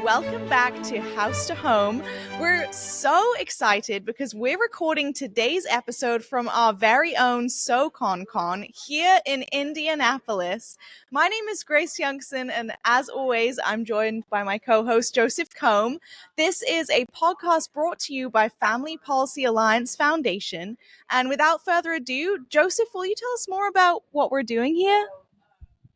welcome back to House to Home. We're so excited because we're recording today's episode from our very own SoConCon here in Indianapolis. My name is Grace Youngson, and as always, I'm joined by my co-host, Joseph Kohm. This is a podcast brought to you by Family Policy Alliance Foundation. And without further ado, Joseph, will you tell us more about what we're doing here?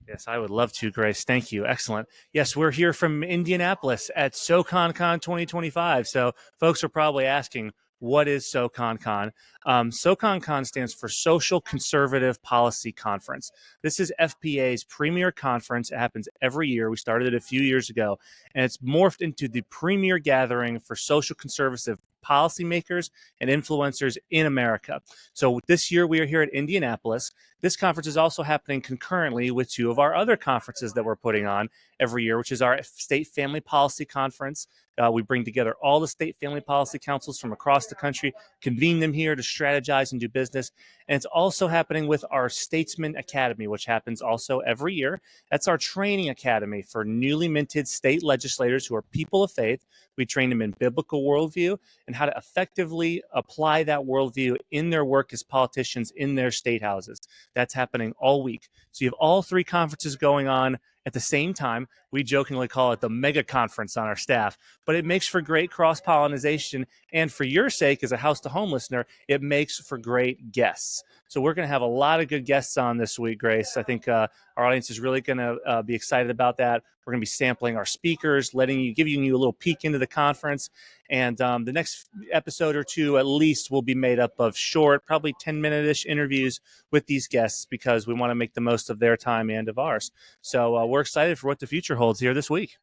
Yes, I would love to, Grace. Thank you. Excellent. Yes, we're here from Indianapolis at SoConCon 2025. So folks are probably asking, what is SoConCon? SoConCon stands for Social Conservative Policy Conference. This is FPA's premier conference. It happens every year. We started it a few years ago, and it's morphed into the premier gathering for social conservative policymakers and influencers in America. So this year we are here at Indianapolis. This conference is also happening concurrently with two of our other conferences that we're putting on every year, which is our State Family Policy Conference. We bring together all the state family policy councils from across the country, convene them here to strategize and do business. And it's also happening with our Statesman Academy, which happens also every year. That's our training academy for newly minted state legislators who are people of faith. We train them in biblical worldview and how to effectively apply that worldview in their work as politicians in their state houses. That's happening all week. So you have all three conferences going on at the same time. We jokingly call it the mega conference on our staff, but it makes for great cross-pollination. And for your sake, as a House to Home listener, it makes for great guests. So we're going to have a lot of good guests on this week, Grace. I think our audience is really going to be excited about that. We're going to be sampling our speakers, giving you a little peek into the conference. And the next episode or two, at least, will be made up of short, probably 10-minute-ish interviews with these guests because we want to make the most of their time and of ours. So we're excited for what the future holds here this week.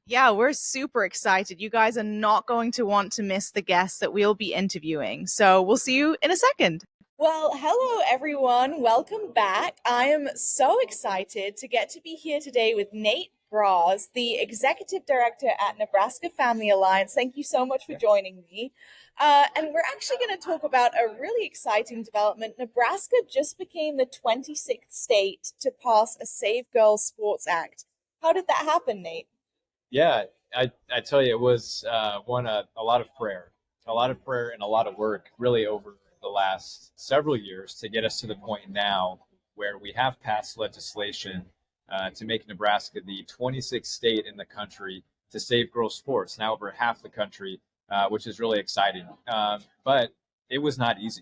Yeah, we're super excited. You guys are not going to want to miss the guests that we'll be interviewing. So we'll see you in a second. Well, hello, everyone. Welcome back. I am so excited to get to be here today with Nate Grasz, the Executive Director at Nebraska Family Alliance. Thank you so much for joining me. And we're actually going to talk about a really exciting development. Nebraska just became the 26th state to pass a Save Girls Sports Act. How did that happen, Nate? Yeah, I tell you, it was a lot of prayer and a lot of work really over the last several years to get us to the point now where we have passed legislation to make Nebraska the 26th state in the country to save girls sports, now over half the country, which is really exciting. But it was not easy.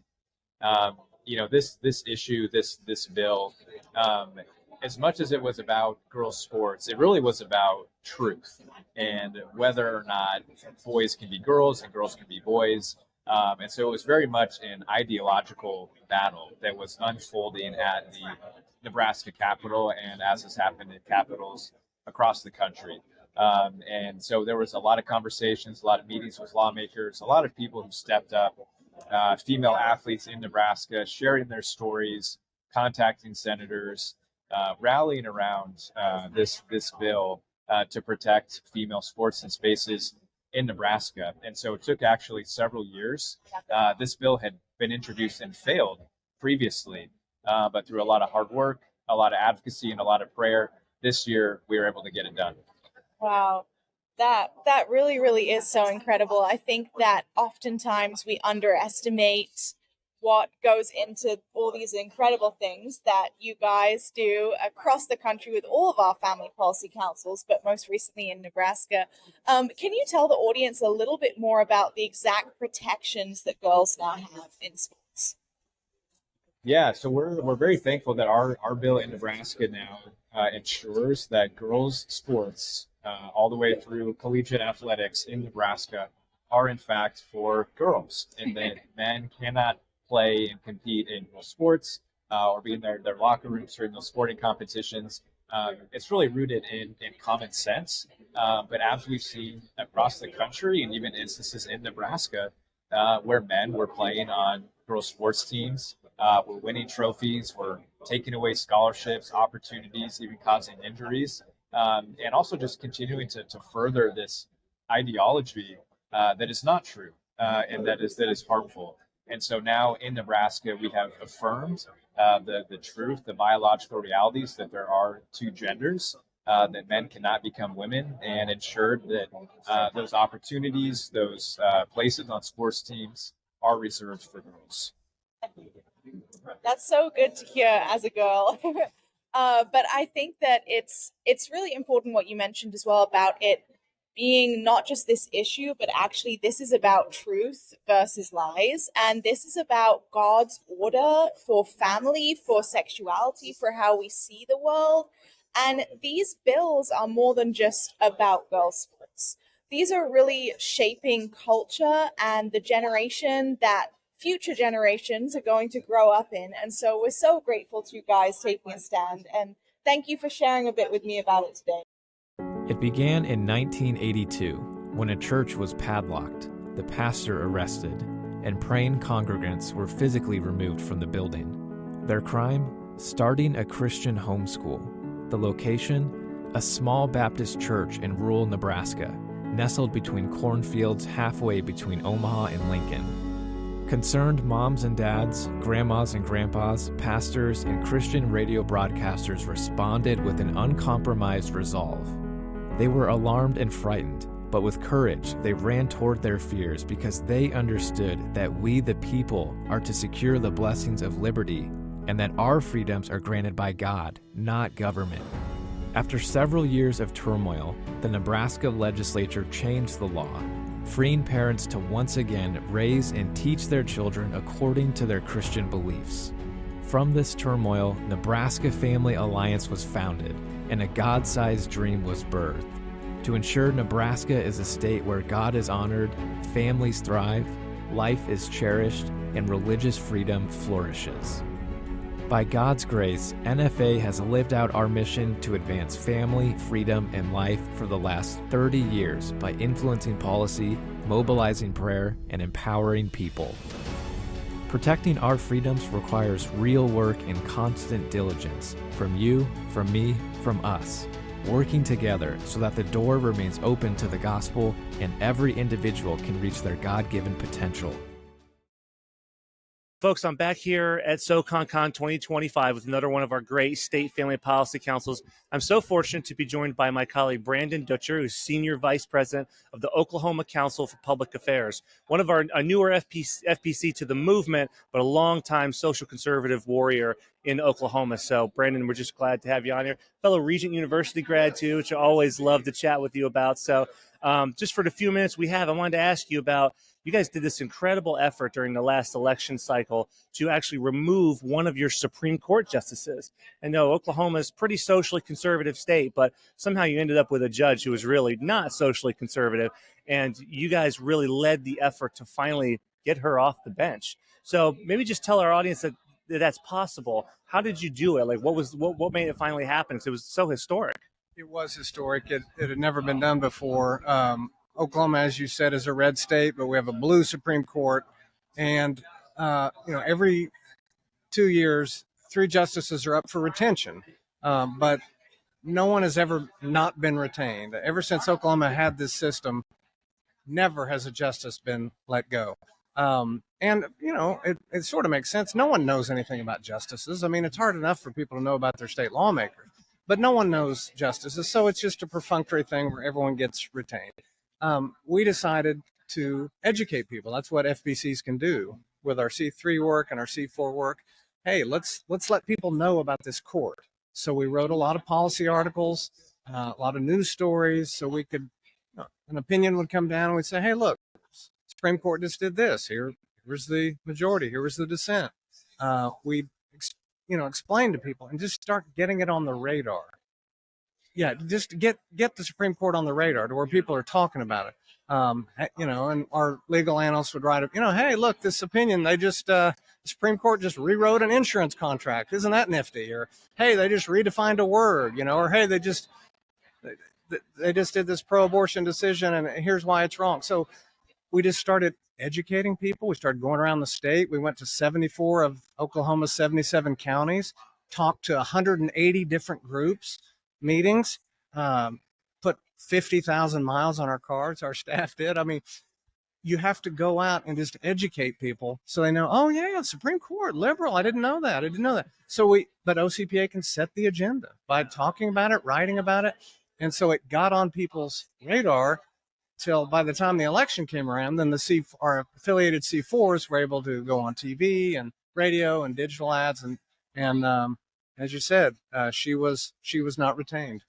This issue, this bill, as much as it was about girls sports, it really was about truth and whether or not boys can be girls and girls can be boys. And so it was very much an ideological battle that was unfolding at the Nebraska Capitol and as has happened in capitals across the country. And so there was a lot of conversations, a lot of meetings with lawmakers, a lot of people who stepped up, female athletes in Nebraska, sharing their stories, contacting senators, rallying around this bill to protect female sports and spaces in Nebraska. And so it took actually several years. This bill had been introduced and failed previously, but through a lot of hard work, a lot of advocacy, and a lot of prayer, this year we were able to get it done. Wow. That really, really is so incredible. I think that oftentimes we underestimate what goes into all these incredible things that you guys do across the country with all of our family policy councils, but most recently in Nebraska. Can you tell the audience a little bit more about the exact protections that girls now have in sports? Yeah, so we're very thankful that our bill in Nebraska now ensures that girls' sports, all the way through collegiate athletics in Nebraska, are in fact for girls, and that men cannot play and compete in sports or be in their locker rooms during those sporting competitions. It's really rooted in common sense. But as we've seen across the country and even instances in Nebraska where men were playing on girls' sports teams, were winning trophies, were taking away scholarships, opportunities, even causing injuries, and also just continuing to further this ideology that is not true and that is harmful. And so now in Nebraska, we have affirmed the truth, the biological realities that there are two genders, that men cannot become women, and ensured that those opportunities, those places on sports teams are reserved for girls. That's so good to hear as a girl. But I think that it's really important what you mentioned as well about it being not just this issue, but actually this is about truth versus lies. And this is about God's order for family, for sexuality, for how we see the world. And these bills are more than just about girls' sports. These are really shaping culture and the generation that future generations are going to grow up in. And so we're so grateful to you guys taking a stand. And thank you for sharing a bit with me about it today. It began in 1982 when a church was padlocked, the pastor arrested, and praying congregants were physically removed from the building. Their crime? Starting a Christian homeschool. The location? A small Baptist church in rural Nebraska, nestled between cornfields halfway between Omaha and Lincoln. Concerned moms and dads, grandmas and grandpas, pastors, and Christian radio broadcasters responded with an uncompromised resolve. They were alarmed and frightened, but with courage they ran toward their fears because they understood that we, the people, are to secure the blessings of liberty and that our freedoms are granted by God, not government. After several years of turmoil, the Nebraska legislature changed the law, freeing parents to once again raise and teach their children according to their Christian beliefs. From this turmoil, Nebraska Family Alliance was founded, and a God-sized dream was birthed. To ensure Nebraska is a state where God is honored, families thrive, life is cherished, and religious freedom flourishes. By God's grace, NFA has lived out our mission to advance family, freedom, and life for the last 30 years by influencing policy, mobilizing prayer, and empowering people. Protecting our freedoms requires real work and constant diligence from you, from me, from us, working together so that the door remains open to the gospel and every individual can reach their God-given potential. Folks, I'm back here at SoConCon 2025 with another one of our great state family policy councils. I'm so fortunate to be joined by my colleague Brandon Dutcher, who's Senior Vice President of the Oklahoma Council for Public Affairs, one of a newer FPC to the movement, but a longtime social conservative warrior in Oklahoma. So, Brandon, we're just glad to have you on here. Fellow Regent University grad, too, which I always love to chat with you about. So, just for the few minutes we have, I wanted to ask you about, you guys did this incredible effort during the last election cycle to actually remove one of your Supreme Court justices. I know Oklahoma is a pretty socially conservative state, but somehow you ended up with a judge who was really not socially conservative, and you guys really led the effort to finally get her off the bench. So maybe just tell our audience that that's possible. How did you do it? Like, what made it finally happen? Because it was so historic. It was historic. It had never been done before. Oklahoma, as you said, is a red state, but we have a blue Supreme Court. And, every 2 years, 3 justices are up for retention. But no one has ever not been retained. Ever since Oklahoma had this system, never has a justice been let go. It sort of makes sense. No one knows anything about justices. I mean, it's hard enough for people to know about their state lawmakers, but no one knows justices. So it's just a perfunctory thing where everyone gets retained. We decided to educate people. That's what FBCs can do with our C3 work and our C4 work. Hey, let's let people know about this court. So we wrote a lot of policy articles, a lot of news stories, so we could, an opinion would come down and we'd say, hey, look, Supreme Court just did this. Here's the majority. Here was the dissent. We explain to people and just start getting it on the radar. Yeah, just get the Supreme Court on the radar to where people are talking about it. And our legal analysts would write up, hey, look, this opinion, they just, the Supreme Court just rewrote an insurance contract. Isn't that nifty? Or, hey, they just redefined a word, or, hey, they just did this pro-abortion decision and here's why it's wrong. So we just started educating people. We started going around the state. We went to 74 of Oklahoma's 77 counties, talked to 180 different groups, meetings, put 50,000 miles on our cars. Our staff did. I mean, you have to go out and just educate people so they know, oh yeah, Supreme Court, liberal. I didn't know that. But OCPA can set the agenda by talking about it, writing about it. And so it got on people's radar till by the time the election came around, then our affiliated C4s were able to go on TV and radio and digital ads. And as you said, she was not retained.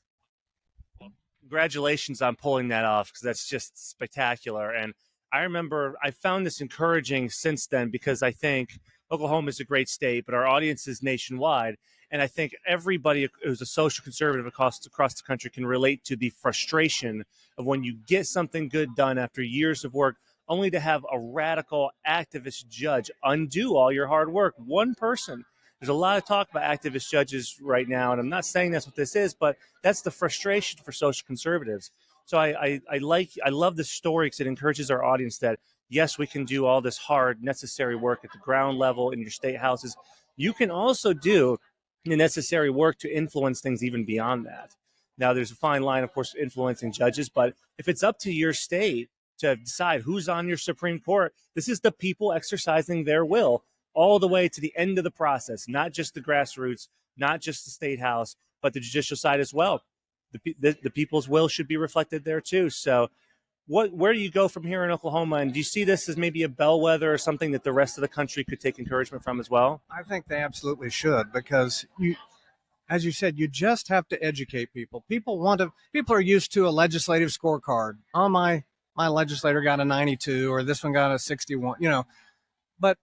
Congratulations on pulling that off, because that's just spectacular. And I remember I found this encouraging since then, because I think Oklahoma is a great state, but our audience is nationwide. And I think everybody who's a social conservative across the country can relate to the frustration of when you get something good done after years of work, only to have a radical activist judge undo all your hard work. One person. There's a lot of talk about activist judges right now, and I'm not saying that's what this is, but that's the frustration for social conservatives. So I love this story, because it encourages our audience that, yes, we can do all this hard, necessary work at the ground level in your state houses. You can also do the necessary work to influence things even beyond that. Now, there's a fine line, of course, influencing judges, but if it's up to your state to decide who's on your Supreme Court, this is the people exercising their will all the way to the end of the process, not just the grassroots, not just the state house, but the judicial side as well. The people's will should be reflected there too. So where do you go from here in Oklahoma? And do you see this as maybe a bellwether or something that the rest of the country could take encouragement from as well? I think they absolutely should, because as you said, you just have to educate people. People are used to a legislative scorecard. Oh, my legislator got a 92, or this one got a 61, but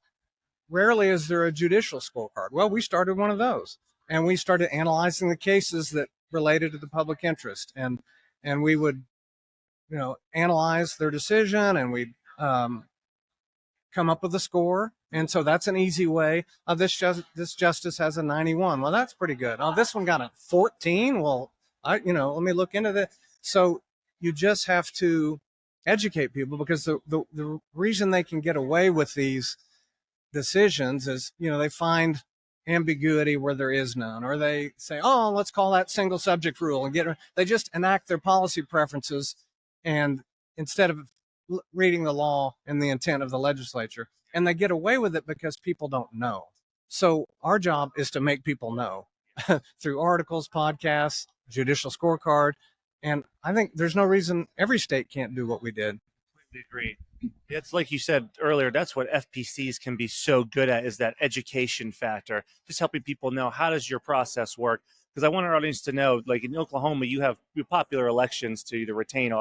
rarely is there a judicial scorecard. Well, we started one of those, and we started analyzing the cases that related to the public interest, and we would, analyze their decision, and we'd come up with a score. And so that's an easy way. This justice has a 91. Well, that's pretty good. Oh, this one got a 14. Well, let me look into that. So you just have to educate people, because the reason they can get away with these decisions is, they find ambiguity where there is none, or they say, oh, let's call that single subject rule, and they just enact their policy preferences, and instead of reading the law and the intent of the legislature, and they get away with it because people don't know. So our job is to make people know through articles, podcasts, judicial scorecard. And I think there's no reason every state can't do what we did. Completely agree. It's like you said earlier, that's what FPCs can be so good at, is that education factor, just helping people know, how does your process work? Because I want our audience to know, like in Oklahoma, you have popular elections to either retain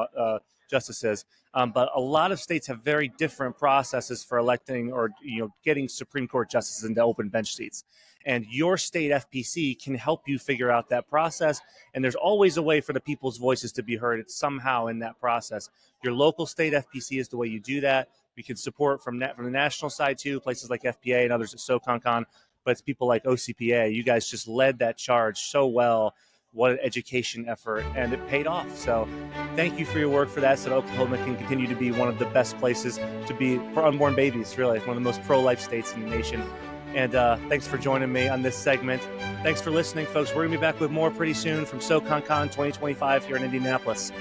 justices, but a lot of states have very different processes for electing or getting Supreme Court justices into open bench seats. And your state FPC can help you figure out that process. And there's always a way for the people's voices to be heard somehow in that process. Your local state FPC is the way you do that. We can support from the national side too, places like FPA and others at SoConCon, but it's people like OCPA. You guys just led that charge so well. What an education effort, and it paid off. So thank you for your work for that, so that Oklahoma can continue to be one of the best places to be for unborn babies, really, one of the most pro-life states in the nation. And thanks for joining me on this segment. Thanks for listening, folks. We're going to be back with more pretty soon from SoConCon 2025 here in Indianapolis.